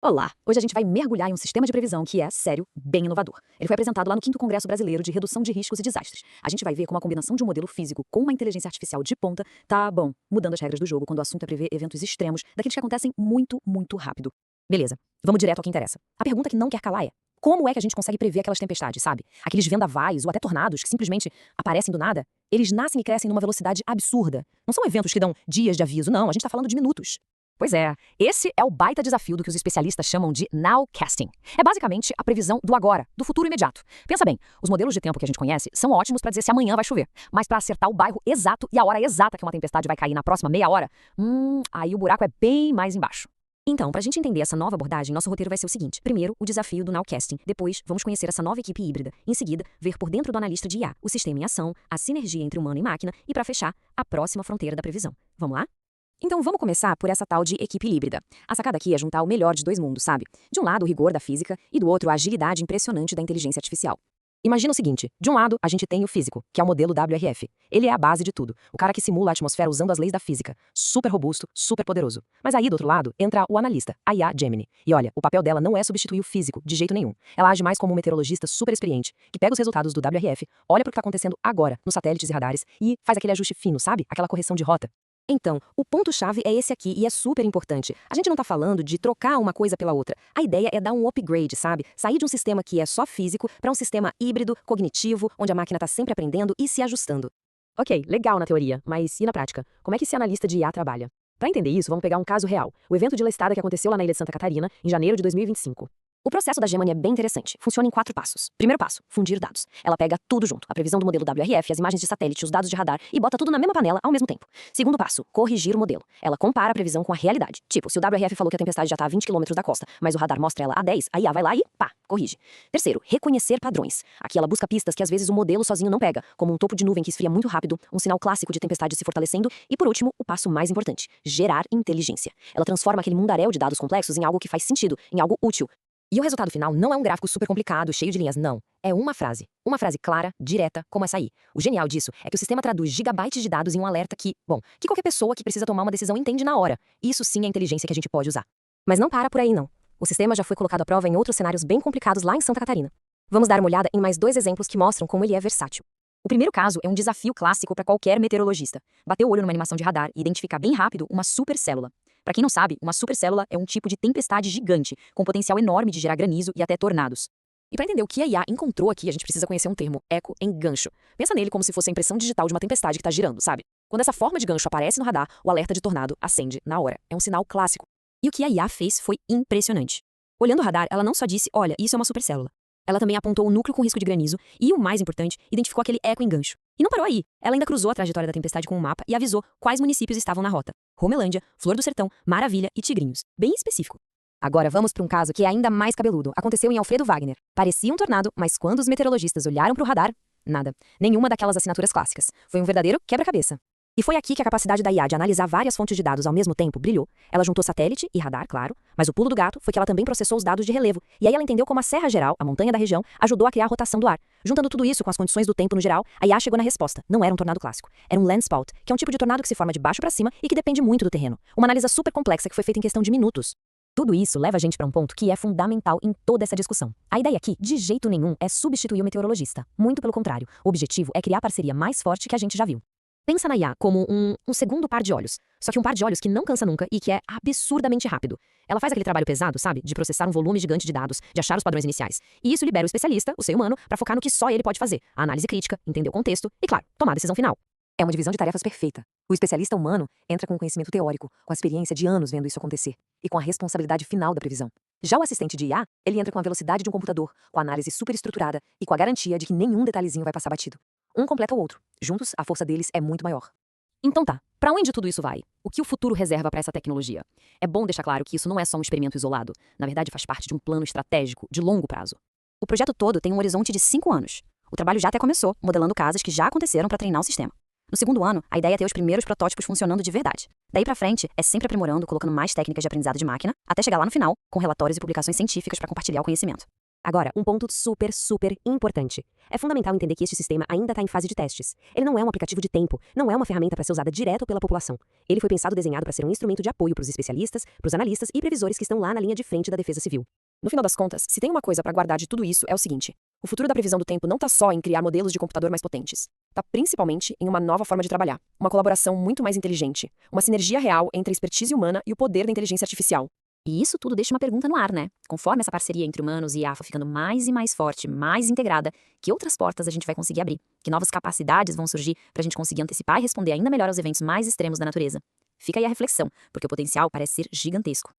Olá! Hoje a gente vai mergulhar em um sistema de previsão que é, sério, bem inovador. Ele foi apresentado lá no 5º Congresso Brasileiro de Redução de Riscos e Desastres. A gente vai ver como a combinação de um modelo físico com uma inteligência artificial de ponta tá, bom, mudando as regras do jogo quando o assunto é prever eventos extremos, daqueles que acontecem muito, muito rápido. Beleza, vamos direto ao que interessa. A pergunta que não quer calar é: como é que a gente consegue prever aquelas tempestades, sabe? Aqueles vendavais ou até tornados que simplesmente aparecem do nada? Eles nascem e crescem numa velocidade absurda. Não são eventos que dão dias de aviso, não, a gente tá falando de minutos. Pois é, esse é o baita desafio do que os especialistas chamam de nowcasting. É basicamente a previsão do agora, do futuro imediato. Pensa bem, os modelos de tempo que a gente conhece são ótimos para dizer se amanhã vai chover, mas para acertar o bairro exato e a hora exata que uma tempestade vai cair na próxima meia hora, aí o buraco é bem mais embaixo. Então, para a gente entender essa nova abordagem, nosso roteiro vai ser o seguinte. Primeiro, o desafio do nowcasting. Depois, vamos conhecer essa nova equipe híbrida. Em seguida, ver por dentro do analista de IA, o sistema em ação, a sinergia entre humano e máquina e, para fechar, a próxima fronteira da previsão. Vamos lá? Então vamos começar por essa tal de equipe híbrida. A sacada aqui é juntar o melhor de dois mundos, sabe? De um lado o rigor da física e do outro a agilidade impressionante da inteligência artificial. Imagina o seguinte, de um lado a gente tem o físico, que é o modelo WRF. Ele é a base de tudo, o cara que simula a atmosfera usando as leis da física. Super robusto, super poderoso. Mas aí do outro lado entra o analista, a IA Gemini. E olha, o papel dela não é substituir o físico, de jeito nenhum. Ela age mais como um meteorologista super experiente, que pega os resultados do WRF, olha pro que tá acontecendo agora, nos satélites e radares, e faz aquele ajuste fino, sabe? Aquela correção de rota. Então, o ponto-chave é esse aqui e é super importante. A gente não tá falando de trocar uma coisa pela outra. A ideia é dar um upgrade, sabe? Sair de um sistema que é só físico para um sistema híbrido, cognitivo, onde a máquina tá sempre aprendendo e se ajustando. Ok, legal na teoria, mas e na prática? Como é que esse analista de IA trabalha? Para entender isso, vamos pegar um caso real. O evento de Lestada que aconteceu lá na ilha de Santa Catarina, em janeiro de 2025. O processo da Gemini é bem interessante. Funciona em 4 passos. Primeiro passo, fundir dados. Ela pega tudo junto, a previsão do modelo WRF, as imagens de satélite, os dados de radar e bota tudo na mesma panela ao mesmo tempo. Segundo passo, corrigir o modelo. Ela compara a previsão com a realidade. Tipo, se o WRF falou que a tempestade já tá a 20 km da costa, mas o radar mostra ela a 10, a IA vai lá e pá, corrige. Terceiro, reconhecer padrões. Aqui ela busca pistas que às vezes o modelo sozinho não pega, como um topo de nuvem que esfria muito rápido, um sinal clássico de tempestade se fortalecendo e, por último, o passo mais importante, gerar inteligência. Ela transforma aquele mundaréu de dados complexos em algo que faz sentido, em algo útil. E o resultado final não é um gráfico super complicado, cheio de linhas, não. É uma frase. Uma frase clara, direta, como essa aí. O genial disso é que o sistema traduz gigabytes de dados em um alerta que, bom, que qualquer pessoa que precisa tomar uma decisão entende na hora. Isso sim é inteligência que a gente pode usar. Mas não para por aí, não. O sistema já foi colocado à prova em outros cenários bem complicados lá em Santa Catarina. Vamos dar uma olhada em mais 2 exemplos que mostram como ele é versátil. O primeiro caso é um desafio clássico para qualquer meteorologista. Bater o olho numa animação de radar e identificar bem rápido uma supercélula. Para quem não sabe, uma supercélula é um tipo de tempestade gigante, com potencial enorme de gerar granizo e até tornados. E para entender o que a IA encontrou aqui, a gente precisa conhecer um termo, eco-engancho. Pensa nele como se fosse a impressão digital de uma tempestade que está girando, sabe? Quando essa forma de gancho aparece no radar, o alerta de tornado acende na hora. É um sinal clássico. E o que a IA fez foi impressionante. Olhando o radar, ela não só disse, olha, isso é uma supercélula. Ela também apontou o núcleo com risco de granizo e, o mais importante, identificou aquele eco-engancho. E não parou aí. Ela ainda cruzou a trajetória da tempestade com um mapa e avisou quais municípios estavam na rota. Romelândia, Flor do Sertão, Maravilha e Tigrinhos. Bem específico. Agora vamos para um caso que é ainda mais cabeludo. Aconteceu em Alfredo Wagner. Parecia um tornado, mas quando os meteorologistas olharam para o radar, nada. Nenhuma daquelas assinaturas clássicas. Foi um verdadeiro quebra-cabeça. E foi aqui que a capacidade da IA de analisar várias fontes de dados ao mesmo tempo brilhou. Ela juntou satélite e radar, claro, mas o pulo do gato foi que ela também processou os dados de relevo. E aí ela entendeu como a Serra Geral, a montanha da região, ajudou a criar a rotação do ar. Juntando tudo isso com as condições do tempo no geral, a IA chegou na resposta. Não era um tornado clássico. Era um landspout, que é um tipo de tornado que se forma de baixo para cima e que depende muito do terreno. Uma análise super complexa que foi feita em questão de minutos. Tudo isso leva a gente para um ponto que é fundamental em toda essa discussão. A ideia aqui, de jeito nenhum, é substituir o meteorologista. Muito pelo contrário. O objetivo é criar a parceria mais forte que a gente já viu. Pensa na IA como um segundo par de olhos. Só que um par de olhos que não cansa nunca e que é absurdamente rápido. Ela faz aquele trabalho pesado, sabe? De processar um volume gigante de dados, de achar os padrões iniciais. E isso libera o especialista, o ser humano, para focar no que só ele pode fazer. A análise crítica, entender o contexto e, claro, tomar a decisão final. É uma divisão de tarefas perfeita. O especialista humano entra com conhecimento teórico, com a experiência de anos vendo isso acontecer, e com a responsabilidade final da previsão. Já o assistente de IA, ele entra com a velocidade de um computador, com a análise super estruturada e com a garantia de que nenhum detalhezinho vai passar batido. Um completa o outro. Juntos, a força deles é muito maior. Então tá, para onde tudo isso vai? O que o futuro reserva para essa tecnologia? É bom deixar claro que isso não é só um experimento isolado. Na verdade, faz parte de um plano estratégico de longo prazo. O projeto todo tem um horizonte de 5 anos. O trabalho já até começou, modelando casos que já aconteceram para treinar o sistema. No segundo ano, a ideia é ter os primeiros protótipos funcionando de verdade. Daí pra frente, é sempre aprimorando, colocando mais técnicas de aprendizado de máquina, até chegar lá no final, com relatórios e publicações científicas para compartilhar o conhecimento. Agora, um ponto super, super importante. É fundamental entender que este sistema ainda está em fase de testes. Ele não é um aplicativo de tempo, não é uma ferramenta para ser usada direto pela população. Ele foi pensado e desenhado para ser um instrumento de apoio para os especialistas, para os analistas e previsores que estão lá na linha de frente da defesa civil. No final das contas, se tem uma coisa para guardar de tudo isso é o seguinte: o futuro da previsão do tempo não está só em criar modelos de computador mais potentes. Está principalmente em uma nova forma de trabalhar, uma colaboração muito mais inteligente, uma sinergia real entre a expertise humana e o poder da inteligência artificial. E isso tudo deixa uma pergunta no ar, né? Conforme essa parceria entre humanos e IA for ficando mais e mais forte, mais integrada, que outras portas a gente vai conseguir abrir? Que novas capacidades vão surgir para a gente conseguir antecipar e responder ainda melhor aos eventos mais extremos da natureza? Fica aí a reflexão, porque o potencial parece ser gigantesco.